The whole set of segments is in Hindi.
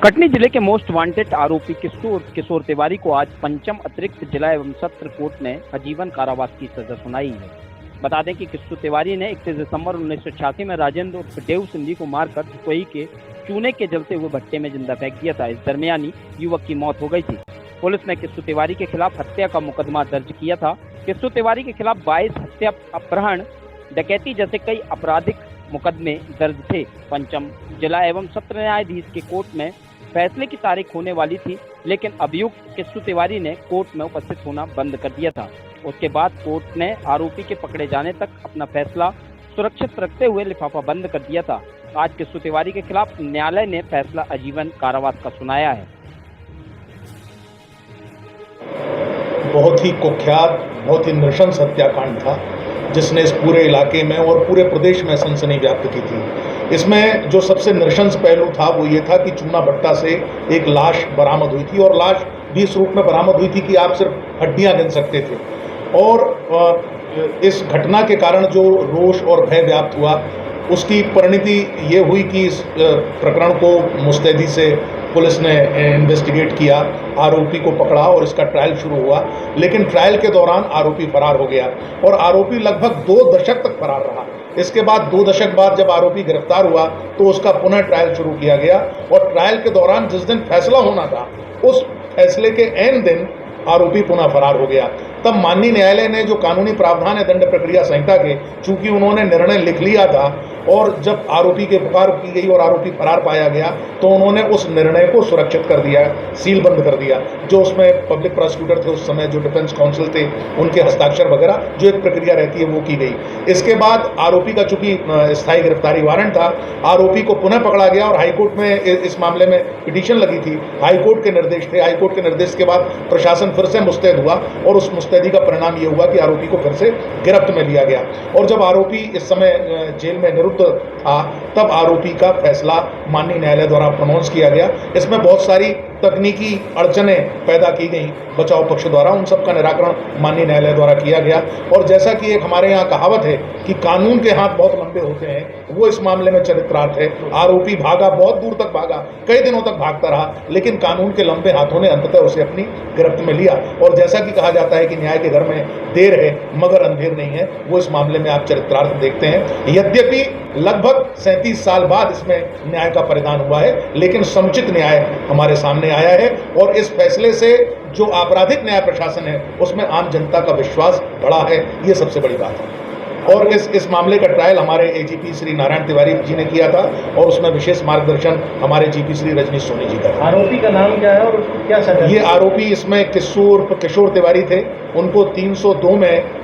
कटनी जिले के मोस्ट वांटेड आरोपी किशोर तिवारी को आज पंचम अतिरिक्त जिला एवं सत्र कोर्ट ने आजीवन कारावास की सजा सुनाई है। बता दें कि किशोर तिवारी ने 31 दिसंबर 1986 में राजेंद्र उर्फ देव सिंधी को मारकर रसोई के चूने के जलते हुए भट्टे में जिंदा फेंक दिया था। इस दरमियान ही युवक की मौत हो गई थी। पुलिस ने किशोर तिवारी के खिलाफ हत्या का मुकदमा दर्ज किया था। किशोर तिवारी के खिलाफ 22 हत्या, अपहरण, डकैती जैसे कई आपराधिक मुकदमे दर्ज थे। पंचम जिला एवं सत्र न्यायाधीश के कोर्ट में फैसले की तारीख होने वाली थी, लेकिन अभियुक्त किशोर तिवारी ने कोर्ट में उपस्थित होना बंद कर दिया था। उसके बाद कोर्ट ने आरोपी के पकड़े जाने तक अपना फैसला सुरक्षित रखते हुए लिफाफा बंद कर दिया था। आज किशोर तिवारी के खिलाफ न्यायालय ने फैसला आजीवन कारावास का सुनाया है। बहुत ही कुख्यात, बहुत ही नृशंस हत्याकांड था जिसने इस पूरे इलाके में और पूरे प्रदेश में सनसनी व्याप्त की थी। इसमें जो सबसे नृशंस पहलू था वो ये था कि चूना भट्टा से एक लाश बरामद हुई थी और लाश भी इस रूप में बरामद हुई थी कि आप सिर्फ हड्डियां गिन सकते थे। और इस घटना के कारण जो रोष और भय व्याप्त हुआ, उसकी परिणति ये हुई कि इस प्रकरण को मुस्तैदी से पुलिस ने इन्वेस्टिगेट किया, आरोपी को पकड़ा और इसका ट्रायल शुरू हुआ। लेकिन ट्रायल के दौरान आरोपी फरार हो गया और आरोपी लगभग 2 दशक तक फरार रहा। इसके बाद 2 दशक बाद जब आरोपी गिरफ्तार हुआ तो उसका पुनः ट्रायल शुरू किया गया और ट्रायल के दौरान जिस दिन फैसला होना था, उस फैसले के ऐन दिन आरोपी पुनः फरार हो गया। तब माननीय न्यायालय ने जो कानूनी प्रावधान है दंड प्रक्रिया संहिता के, चूंकि उन्होंने निर्णय लिख लिया था और जब आरोपी की पुकार की गई और आरोपी फरार पाया गया तो उन्होंने उस निर्णय को सुरक्षित कर दिया, सील बंद कर दिया। जो उसमें पब्लिक प्रोसिक्यूटर थे उस समय, जो डिफेंस काउंसिल थे, उनके हस्ताक्षर वगैरह जो एक प्रक्रिया रहती है वो की गई। इसके बाद आरोपी का चूंकि स्थायी गिरफ्तारी वारंट था, आरोपी को पुनः पकड़ा गया और हाईकोर्ट में इस मामले में पिटीशन लगी थी। हाईकोर्ट के निर्देश थे। हाईकोर्ट के निर्देश के बाद प्रशासन फिर से मुस्तैद हुआ और उस मुस्तैदी का परिणाम ये हुआ कि आरोपी को फिर से गिरफ्त में लिया गया। और जब आरोपी इस समय जेल में निरुद्ध था, तब आरोपी का फैसला माननीय न्यायालय द्वारा प्रोनाउंस किया गया। इसमें बहुत सारी तकनीकी अड़चनें पैदा की गई बचाव पक्ष द्वारा, उन सब का निराकरण माननीय न्यायालय द्वारा किया गया। और जैसा कि एक हमारे यहाँ कहावत है कि कानून के हाथ बहुत लंबे होते हैं, वो इस मामले में चरित्रार्थ है। आरोपी भागा, बहुत दूर तक भागा, कई दिनों तक भागता रहा, लेकिन कानून के लंबे हाथों ने अंततः उसे अपनी गिरफ्त में लिया। और जैसा कि कहा जाता है कि न्याय के घर में देर है मगर अंधेर नहीं है, वो इस मामले में आप चरित्रार्थ देखते हैं। यद्यपि लगभग 37 साल बाद इसमें न्याय का परिधान हुआ है, लेकिन समुचित न्याय हमारे सामने आया है और इस फैसले से जो आपराधिक न्याय प्रशासन है उसमें आम जनता का विश्वास बढ़ा है। ये सबसे बड़ी बात है। और इस मामले का ट्रायल हमारे एजीपी श्री नारायण तिवारी जी ने किया था और उसमें विशेष मार्गदर्शन हमारे जीपी श्री रजनीश सोनी जी का था। आरोपी का नाम क्या है और उसको क्या सजा? ये आरोपी इसमें किशोर तिवारी थे। उनको 302 में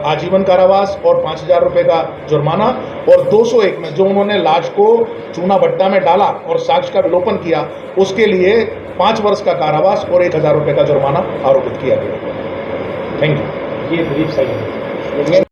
आजीवन कारावास और 5,000 रुपये का जुर्माना, और 201 में जो उन्होंने लाश को चूना भट्टा में डाला और साक्ष्य का विलोपन किया, उसके लिए 5 वर्ष का कारावास और 1,000 रुपये का जुर्माना आरोपित किया गया। Thank you. ये ब्रीफ सही है।